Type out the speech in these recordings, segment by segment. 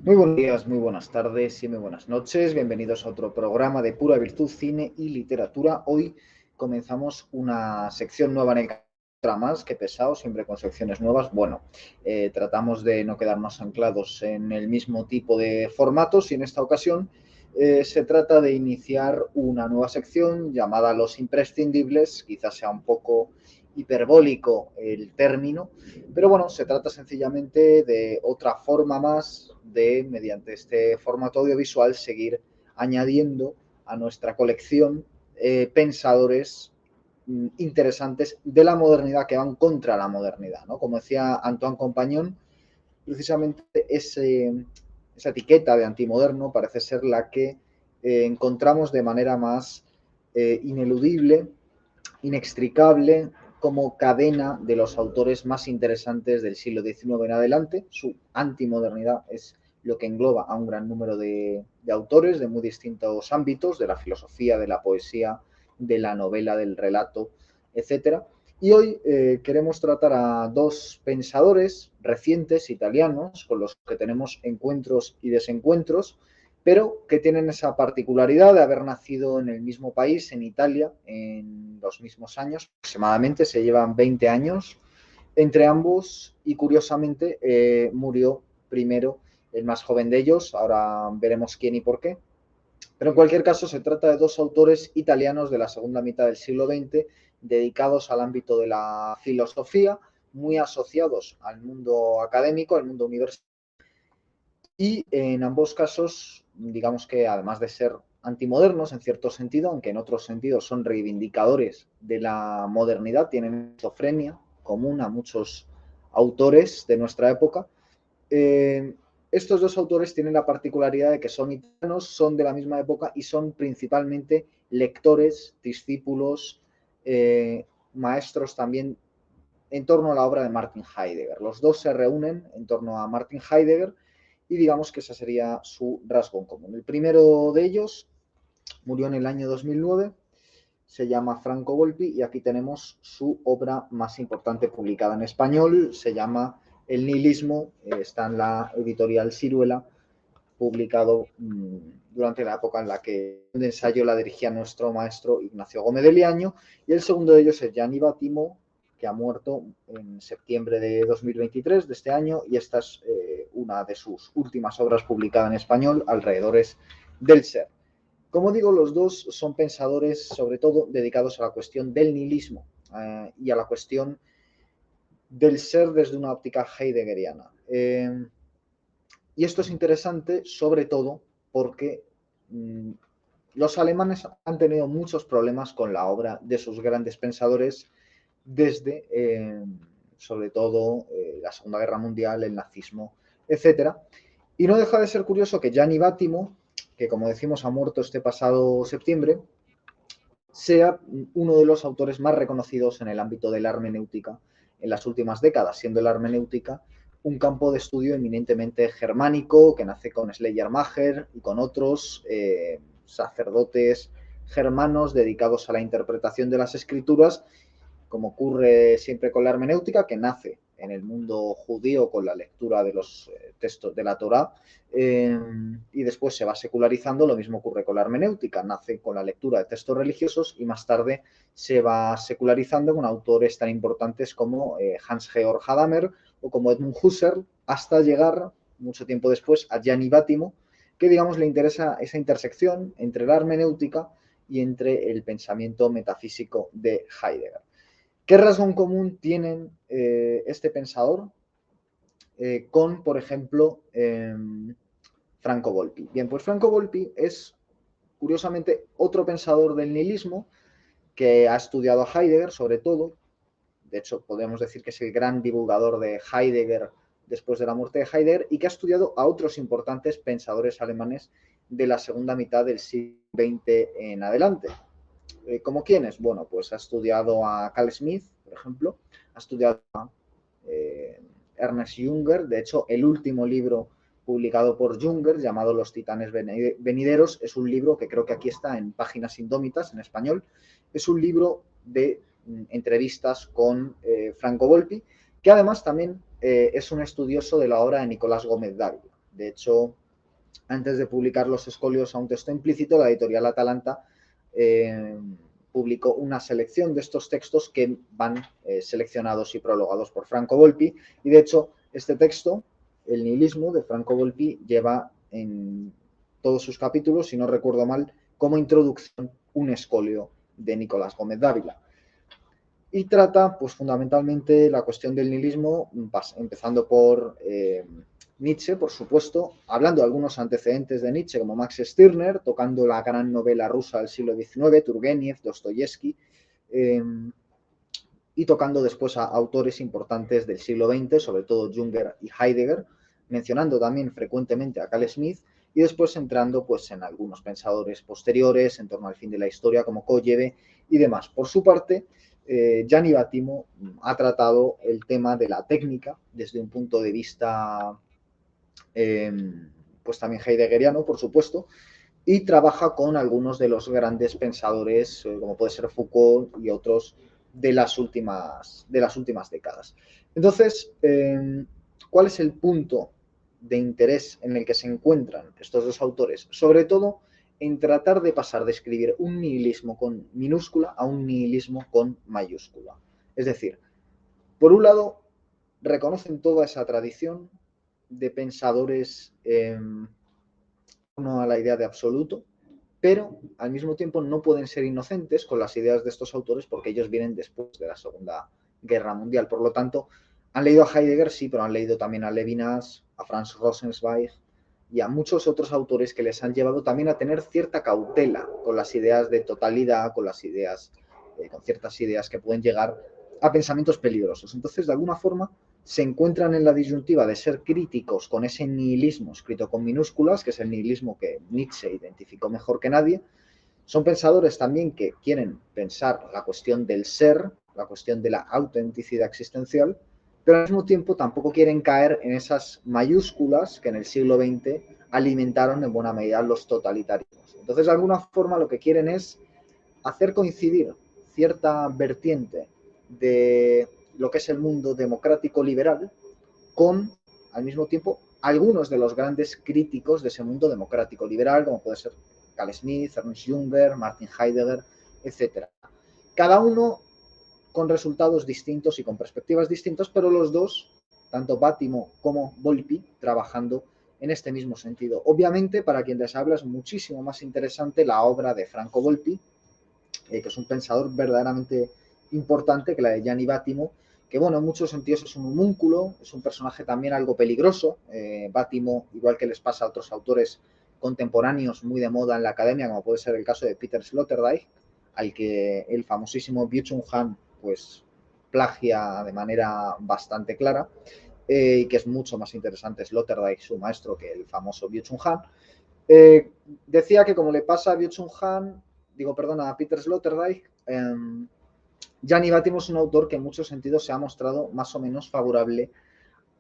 Muy buenos días, muy buenas tardes y muy buenas noches. Bienvenidos a otro programa de Pura Virtud, Cine y Literatura. Hoy comenzamos una sección nueva en el canal, otra más que pesado, siempre con secciones nuevas. Bueno, tratamos de no quedarnos anclados en el mismo tipo de formatos y en esta ocasión se trata de iniciar una nueva sección llamada Los Imprescindibles. Quizás sea un poco hiperbólico el término, pero bueno, se trata sencillamente de otra forma más de, mediante este formato audiovisual, seguir añadiendo a nuestra colección pensadores interesantes de la modernidad que van contra la modernidad, ¿no? Como decía Antoine Compagnon, precisamente esa etiqueta de antimoderno parece ser la que encontramos de manera más ineludible, inextricable, como cadena de los autores más interesantes del siglo XIX en adelante. Su antimodernidad es lo que engloba a un gran número de autores de muy distintos ámbitos, de la filosofía, de la poesía, de la novela, del relato, etcétera. Y hoy queremos tratar a dos pensadores recientes italianos con los que tenemos encuentros y desencuentros, pero que tienen esa particularidad de haber nacido en el mismo país, en Italia, en los mismos años, aproximadamente se llevan 20 años entre ambos y curiosamente murió primero el más joven de ellos, ahora veremos quién y por qué. Pero en cualquier caso se trata de dos autores italianos de la segunda mitad del siglo XX dedicados al ámbito de la filosofía, muy asociados al mundo académico, al mundo universitario, y en ambos casos, digamos que además de ser antimodernos en cierto sentido, aunque en otros sentidos son reivindicadores de la modernidad, tienen esquizofrenia común a muchos autores de nuestra época. Eh, Estos dos autores tienen la particularidad de que son italianos, son de la misma época y son principalmente lectores, discípulos, maestros también en torno a la obra de Martin Heidegger. Los dos se reúnen en torno a Martin Heidegger y digamos que ese sería su rasgo en común. El primero de ellos murió en el año 2009, se llama Franco Volpi y aquí tenemos su obra más importante publicada en español, se llama El nihilismo, está en la editorial Siruela, publicado durante la época en la que el ensayo la dirigía nuestro maestro Ignacio Gómez de Liaño, y el segundo de ellos es Gianni Battimo, que ha muerto en septiembre de 2023 de este año, y esta es una de sus últimas obras publicadas en español, Alrededores del Ser. Como digo, los dos son pensadores sobre todo dedicados a la cuestión del nihilismo y a la cuestión del ser desde una óptica heideggeriana. Y esto es interesante sobre todo porque los alemanes han tenido muchos problemas con la obra de sus grandes pensadores desde, sobre todo, la Segunda Guerra Mundial, el nazismo, etcétera. Y no deja de ser curioso que Gianni Battimo, que como decimos ha muerto este pasado septiembre, sea uno de los autores más reconocidos en el ámbito de la hermenéutica en las últimas décadas, siendo la hermenéutica un campo de estudio eminentemente germánico que nace con Schleiermacher y con otros sacerdotes germanos dedicados a la interpretación de las escrituras, como ocurre siempre con la hermenéutica, que nace en el mundo judío con la lectura de los textos de la Torá y después se va secularizando. Lo mismo ocurre con la hermenéutica, nace con la lectura de textos religiosos y más tarde se va secularizando con autores tan importantes como Hans-Georg Gadamer o como Edmund Husserl, hasta llegar mucho tiempo después a Gianni Battimo, que digamos le interesa esa intersección entre la hermenéutica y entre el pensamiento metafísico de Heidegger. ¿Qué rasgo en común tienen este pensador con, por ejemplo, Franco Volpi? Bien, pues Franco Volpi es, curiosamente, otro pensador del nihilismo que ha estudiado a Heidegger, sobre todo. De hecho, podemos decir que es el gran divulgador de Heidegger después de la muerte de Heidegger y que ha estudiado a otros importantes pensadores alemanes de la segunda mitad del siglo XX en adelante. ¿Como quiénes? Bueno, pues ha estudiado a Carl Smith, por ejemplo, ha estudiado a Ernest Junger. De hecho, el último libro publicado por Junger, llamado Los Titanes Venideros, es un libro que creo que aquí está en Páginas Indómitas, en español. Es un libro de entrevistas con Franco Volpi, que además también es un estudioso de la obra de Nicolás Gómez Dávila. De hecho, antes de publicar los escolios a un texto implícito, la editorial Atalanta publicó una selección de estos textos que van seleccionados y prologados por Franco Volpi. Y de hecho, este texto, El nihilismo de Franco Volpi, lleva en todos sus capítulos, si no recuerdo mal, como introducción un escolio de Nicolás Gómez Dávila. Y trata, pues fundamentalmente, la cuestión del nihilismo, empezando por Nietzsche, por supuesto, hablando de algunos antecedentes de Nietzsche, como Max Stirner, tocando la gran novela rusa del siglo XIX, Turgenev, Dostoyevsky, y tocando después a autores importantes del siglo XX, sobre todo Junger y Heidegger, mencionando también frecuentemente a Carl Smith, y después entrando pues, en algunos pensadores posteriores en torno al fin de la historia, como Kolleve y demás. Por su parte, Gianni Vattimo ha tratado el tema de la técnica desde un punto de vista pues también heideggeriano, por supuesto, y trabaja con algunos de los grandes pensadores, como puede ser Foucault y otros de las últimas décadas. Entonces, ¿cuál es el punto de interés en el que se encuentran estos dos autores? Sobre todo en tratar de pasar de escribir un nihilismo con minúscula a un nihilismo con mayúscula. Es decir, por un lado, reconocen toda esa tradición de pensadores a la idea de absoluto, pero al mismo tiempo no pueden ser inocentes con las ideas de estos autores porque ellos vienen después de la Segunda Guerra Mundial. Por lo tanto, han leído a Heidegger, sí, pero han leído también a Levinas, a Franz Rosenzweig y a muchos otros autores que les han llevado también a tener cierta cautela con las ideas de totalidad, con las ideas, con ciertas ideas que pueden llegar a pensamientos peligrosos. Entonces, de alguna forma, se encuentran en la disyuntiva de ser críticos con ese nihilismo escrito con minúsculas, que es el nihilismo que Nietzsche identificó mejor que nadie. Son pensadores también que quieren pensar la cuestión del ser, la cuestión de la autenticidad existencial, pero al mismo tiempo tampoco quieren caer en esas mayúsculas que en el siglo XX alimentaron en buena medida los totalitarismos. Entonces, de alguna forma, lo que quieren es hacer coincidir cierta vertiente de lo que es el mundo democrático liberal con, al mismo tiempo, algunos de los grandes críticos de ese mundo democrático liberal, como puede ser Carl Smith, Ernst Junger, Martin Heidegger, etc. Cada uno con resultados distintos y con perspectivas distintas, pero los dos, tanto Vattimo como Volpi, trabajando en este mismo sentido. Obviamente, para quien les habla, es muchísimo más interesante la obra de Franco Volpi, que es un pensador verdaderamente importante, que la de Gianni Vattimo, que bueno, en muchos sentidos es un homúnculo, es un personaje también algo peligroso. Vattimo, igual que les pasa a otros autores contemporáneos muy de moda en la academia, como puede ser el caso de Peter Sloterdijk, al que el famosísimo Byung-Chul Han pues plagia de manera bastante clara, y que es mucho más interesante Sloterdijk, su maestro, que el famoso Byung-Chul Han. Decía que como le pasa a Byung-Chul Han, a Peter Sloterdijk, Gianni Vattimo es un autor que en muchos sentidos se ha mostrado más o menos favorable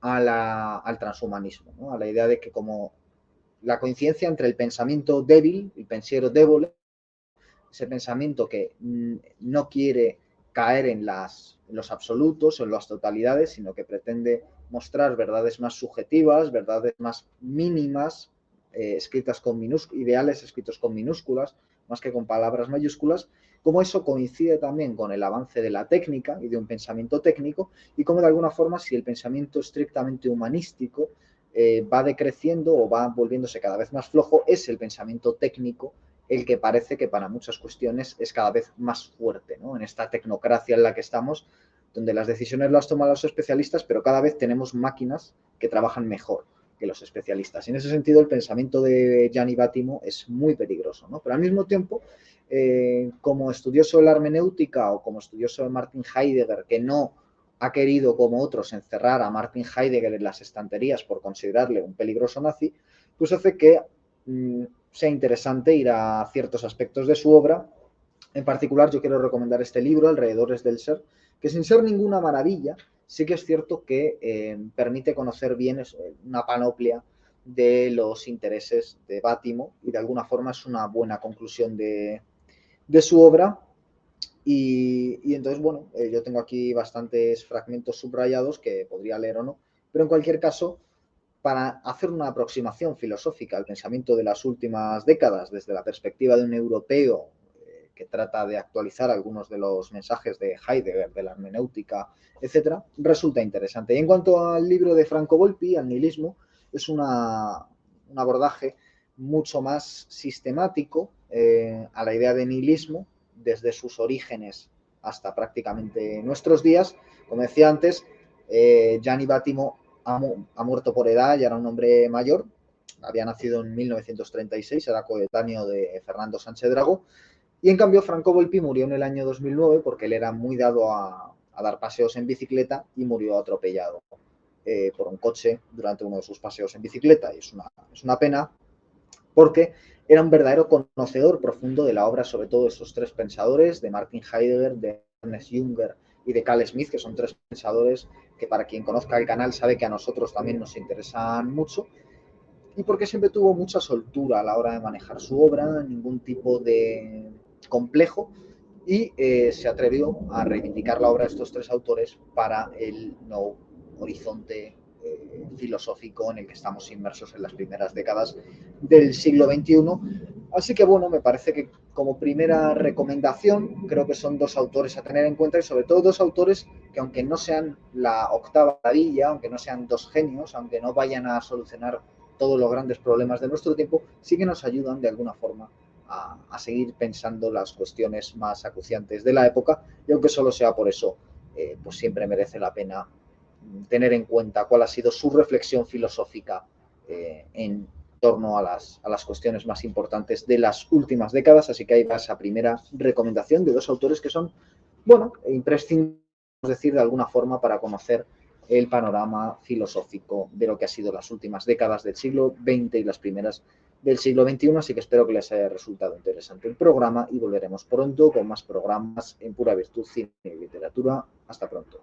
al transhumanismo, ¿no? A la idea de que como la coincidencia entre el pensamiento débil, el pensiero débole, ese pensamiento que no quiere caer en los absolutos o en las totalidades, sino que pretende mostrar verdades más subjetivas, verdades más mínimas, escritas con minúsculas, ideales escritos con minúsculas, más que con palabras mayúsculas, como eso coincide también con el avance de la técnica y de un pensamiento técnico, y como de alguna forma si el pensamiento estrictamente humanístico va decreciendo o va volviéndose cada vez más flojo, es el pensamiento técnico el que parece que para muchas cuestiones es cada vez más fuerte, ¿no? En esta tecnocracia en la que estamos, donde las decisiones las toman los especialistas, pero cada vez tenemos máquinas que trabajan mejor que los especialistas. Y en ese sentido, el pensamiento de Gianni Vattimo es muy peligroso, ¿no? Pero al mismo tiempo, como estudioso de la hermenéutica o como estudioso de Martin Heidegger, que no ha querido, como otros, encerrar a Martin Heidegger en las estanterías por considerarle un peligroso nazi, pues hace que sea interesante ir a ciertos aspectos de su obra. En particular, yo quiero recomendar este libro, Alrededores del Ser, que sin ser ninguna maravilla, sí que es cierto que permite conocer bien una panoplia de los intereses de Vattimo y de alguna forma es una buena conclusión de su obra. Y entonces, bueno, yo tengo aquí bastantes fragmentos subrayados que podría leer o no, pero en cualquier caso, para hacer una aproximación filosófica al pensamiento de las últimas décadas desde la perspectiva de un europeo que trata de actualizar algunos de los mensajes de Heidegger, de la hermenéutica, etcétera, resulta interesante. Y en cuanto al libro de Franco Volpi, al nihilismo, es un abordaje mucho más sistemático a la idea de nihilismo desde sus orígenes hasta prácticamente nuestros días. Como decía antes, Gianni Battimo ha muerto por edad, ya era un hombre mayor, había nacido en 1936, era coetáneo de Fernando Sánchez Dragó, y en cambio Franco Volpi murió en el año 2009 porque él era muy dado a dar paseos en bicicleta y murió atropellado por un coche durante uno de sus paseos en bicicleta. Y es una pena porque era un verdadero conocedor profundo de la obra, sobre todo de esos tres pensadores, de Martin Heidegger, de Ernest Junger y de Carl Smith, que son tres pensadores que para quien conozca el canal sabe que a nosotros también nos interesan mucho, y porque siempre tuvo mucha soltura a la hora de manejar su obra, ningún tipo de complejo, y se atrevió a reivindicar la obra de estos tres autores para el nuevo horizonte filosófico en el que estamos inmersos en las primeras décadas del siglo XXI. Así que bueno, me parece que como primera recomendación creo que son dos autores a tener en cuenta, y sobre todo dos autores que, aunque no sean la octava maravilla, aunque no sean dos genios, aunque no vayan a solucionar todos los grandes problemas de nuestro tiempo, sí que nos ayudan de alguna forma a seguir pensando las cuestiones más acuciantes de la época, y aunque solo sea por eso, pues siempre merece la pena tener en cuenta cuál ha sido su reflexión filosófica en torno a las cuestiones más importantes de las últimas décadas. Así que ahí va esa primera recomendación de dos autores que son, bueno, imprescindibles, decir, de alguna forma, para conocer el panorama filosófico de lo que ha sido las últimas décadas del siglo XX y las primeras del siglo XXI. Así que espero que les haya resultado interesante el programa y volveremos pronto con más programas en Pura Virtud, Cine y Literatura. Hasta pronto.